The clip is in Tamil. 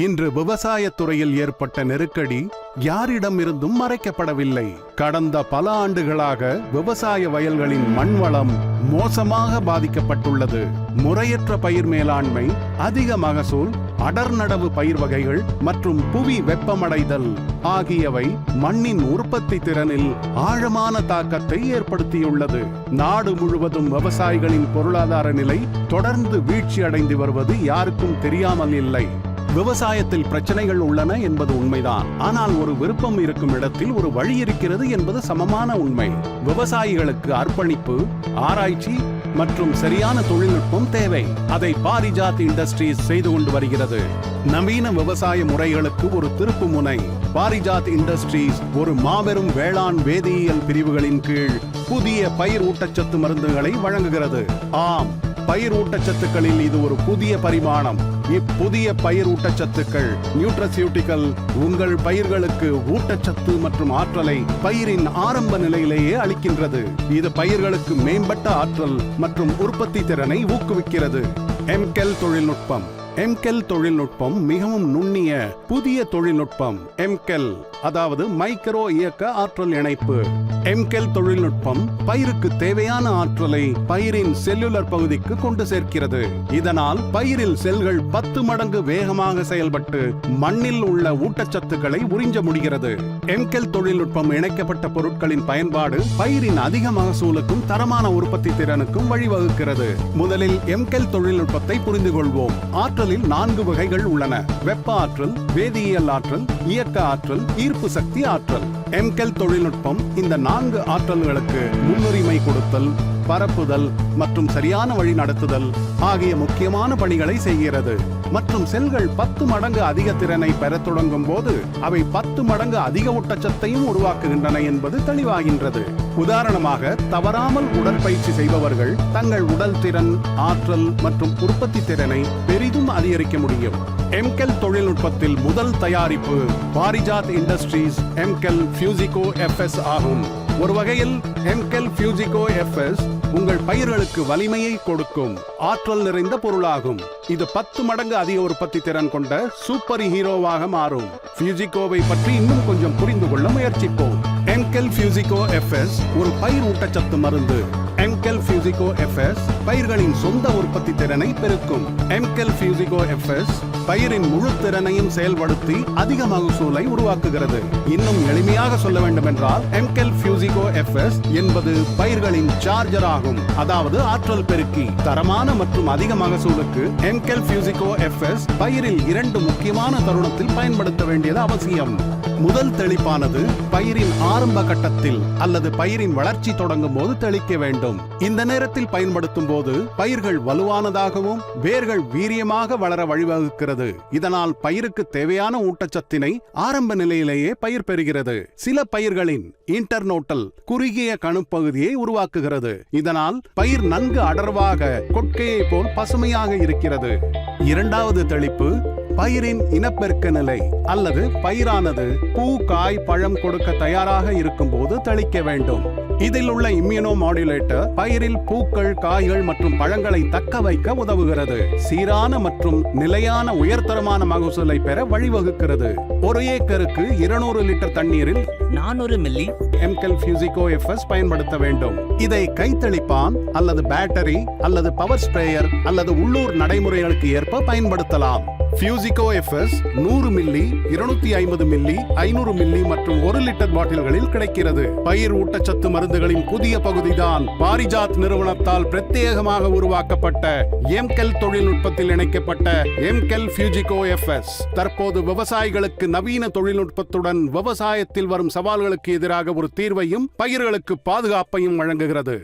இன்று விவசாயத்துறையில் ஏற்பட்ட நெருக்கடி யாரிடமிருந்தும் மறைக்கப்படவில்லை. கடந்த பல ஆண்டுகளாக விவசாய வயல்களின் மண்வளம் மோசமாக பாதிக்கப்பட்டுள்ளது. முறையற்ற பயிர் மேலாண்மை, அதிக மகசூல், அடர் நடவு பயிர் வகைகள் மற்றும் புவி வெப்பமடைதல் ஆகியவை மண்ணின் உற்பத்தி திறனில் ஆழமான தாக்கத்தை ஏற்படுத்தியுள்ளது. நாடு முழுவதும் விவசாயிகளின் பொருளாதார நிலை தொடர்ந்து வீழ்ச்சி அடைந்து வருவது யாருக்கும் தெரியாமல் இல்லை. விவசாயத்தில் பிரச்சனைகள் உள்ளன என்பது உண்மைதான். ஆனால் ஒரு விருப்பம் இருக்கும் இடத்தில் ஒரு வழி இருக்கிறது என்பது சமமான உண்மை. விவசாயிகளுக்கு அர்ப்பணிப்பு, ஆராய்ச்சி மற்றும் சரியான தொழில்நுட்பம் தேவை. அதை பாரிஜாத் இண்டஸ்ட்ரீஸ் செய்து கொண்டு வருகிறது. நவீன விவசாய முறைகளுக்கு ஒரு திருப்பு முனை. பாரிஜாத் இண்டஸ்ட்ரீஸ் ஒரு மாபெரும் வேளாண் வேதியியல் பிரிவுகளின் கீழ் புதிய பயிர் ஊட்டச்சத்து மருந்துகளை வழங்குகிறது. ஆம், பயிர் ஊட்டச்சத்துக்களில் இது ஒரு புதிய பரிமாணம். இப்புதிய பயிர் ஊட்டச்சத்துக்கள் நியூட்ரசியூட்டிக்கல் உங்கள் பயிர்களுக்கு ஊட்டச்சத்து மற்றும் ஆற்றலை பயிரின் ஆரம்ப நிலையிலேயே அளிக்கின்றது. இது பயிர்களுக்கு மேம்பட்ட ஆற்றல் மற்றும் உற்பத்தி திறனை ஊக்குவிக்கிறது. MKEL தொழில்நுட்பம். MKEL தொழில்நுட்பம் மிகவும் நுண்ணிய புதிய தொழில்நுட்பம். MKEL அதாவது மைக்ரோ இயக்க ஆற்றல் இணைப்பு. MKEL தொழில்நுட்பம் பயிருக்கு தேவையான ஆற்றலை பயிரின் செல்லுலர் பகுதிக்கு கொண்டு சேர்க்கிறது. இதனால் பயிரில் செல்கள் 10 மடங்கு வேகமாக செயல்பட்டு மண்ணில் உள்ள ஊட்டச்சத்துக்களை உறிஞ்ச முடிகிறது. MKEL தொழில்நுட்பம் இணைக்கப்பட்ட பொருட்களின் பயன்பாடு பயிரின் அதிக மகசூலுக்கும் தரமான உற்பத்தி திறனுக்கும் வழிவகுக்கிறது. முதலில் MKEL தொழில்நுட்பத்தை புரிந்து கொள்வோம். ஆற்றலில் 4 வகைகள் உள்ளன: வெப்ப ஆற்றல், வேதியியல் ஆற்றல், இயக்க ஆற்றல், ஈர்ப்பு சக்தி ஆற்றல். MKEL தொழில்நுட்பம் இந்த 4 ஆற்றல்களுக்கு முன்னுரிமை கொடுத்தல், பரப்புதல் மற்றும் சரியான வழி நடத்துதல் ஆகிய முக்கியமான பணிகளை செய்கிறது. மற்றும் செல்கள் 10 மடங்கு அதிக திறனை பெறத் தொடங்கும் போது அவை 10 மடங்கு அதிக ஊட்டச்சத்தையும் உருவாக்குகின்றன என்பது தெளிவாகின்றது. உதாரணமாக, தவறாமல் உடற்பயிற்சி செய்பவர்கள் தங்கள் உடல் திறன், ஆற்றல் மற்றும் உற்பத்தி திறனை பெரிதும் அதிகரிக்க முடியும். MKEL தொழில்நுட்பத்தில் முதல் தயாரிப்பு பாரிஜாத் இண்டஸ்ட்ரீஸ் MKEL Fuzico-FS ஆகும். ஒரு வகையில் MKEL Fuzico-FS உங்கள் பயிர்களுக்கு வலிமையை கொடுக்கும் ஆற்றல் நிறைந்த பொருளாகும். இது 10 மடங்கு அதிக உற்பத்தி திறன் கொண்ட சூப்பர் ஹீரோவாக மாறும். Fuzico-வை பற்றி இன்னும் கொஞ்சம் புரிந்து கொள்ள முயற்சிப்போம். MKEL Fuzico-FS ஒரு பயிர் ஊட்டச்சத்து மருந்து. MKEL Fuzico-FS பயிர்களின் சொந்த உற்பத்தி திறனை பெருக்கும். MKEL Fuzico-FS பயிரின் முழு திறனையும் செயல்படுத்தி அதிக மகசூலை உருவாக்குகிறது. இன்னும் எளிமையாக சொல்ல வேண்டும் என்றால் MKEL Fuzico-FS என்பது பயிர்களின் சார்ஜர் ஆகும், அதாவது ஆற்றல் பெருக்கி. தரமான மற்றும் அதிக மகசூலுக்கு MKEL Fuzico-FS பயிரில் 2 முக்கியமான தருணத்தில் பயன்படுத்த வேண்டியது அவசியம். முதல் தெளிப்பானது பயிரின் ஆரம்ப கட்டத்தில் அல்லது பயிரின் வளர்ச்சி தொடங்கும் போது தெளிக்க வேண்டும். இந்த நேரத்தில் பயன்படுத்தும் போது பயிர்கள் வலுவானதாகவும் வேர்கள் வீரியமாக வளர வழிவகுக்கிறது. இதனால் பயிருக்கு தேவையான ஊட்டச்சத்தினை ஆரம்ப நிலையிலேயே பயிர் பெறுகிறது. சில பயிர்களின் இன்டர்நோட்டல் குறுகிய கணுப்பகுதியை உருவாக்குகிறது. இதனால் பயிர் நன்கு அடர்வாக கொட்கையை போல் பசுமையாக இருக்கிறது. இரண்டாவது தெளிப்பு பயிரின் இனப்பெருக்க நிலை அல்லது பயிரானது பூ, காய், பழம் கொடுக்க தயாராக இருக்கும் போது தெளிக்க வேண்டும். இதில் உள்ள இம்யூனோ மாடுலேட்டர் பயிரில் பூக்கள், காய்கள் மற்றும் பழங்களை தக்க வைக்க உதவுகிறது. சீரான மற்றும் நிலையான உயர்தரமான மகசூலை பெற வழிவகுக்கிறது. ஒரு ஏக்கருக்கு 200 லிட்டர் தண்ணீரில் 400 மில்லி MKEL Fuzico-FS பயன்படுத்த வேண்டும். இதை கைத்தளிப்பான் அல்லது பேட்டரி அல்லது பவர் ஸ்ப்ரேயர் அல்லது உள்ளூர் நடைமுறைகளுக்கு ஏற்ப பயன்படுத்தலாம். Fuzico-FS 100 மில்லி, 250 மில்லி, 500 மில்லி மற்றும் 1 லிட்டர் பாட்டில்களில் கிடைக்கிறது. பயிர் ஊட்டச்சத்து மருந்துகளின் புதிய பகுதிதான் பாரிஜாத் நிறுவனத்தால் பிரத்யேகமாக உருவாக்கப்பட்ட MKEL தொழில்நுட்பத்தில் இணைக்கப்பட்ட MKEL Fuzico-FS. தற்போது விவசாயிகளுக்கு நவீன தொழில்நுட்பத்துடன் விவசாயத்தில் வரும் சவால்களுக்கு எதிராக ஒரு தீர்வையும் பயிர்களுக்கு பாதுகாப்பையும் வழங்குகிறது.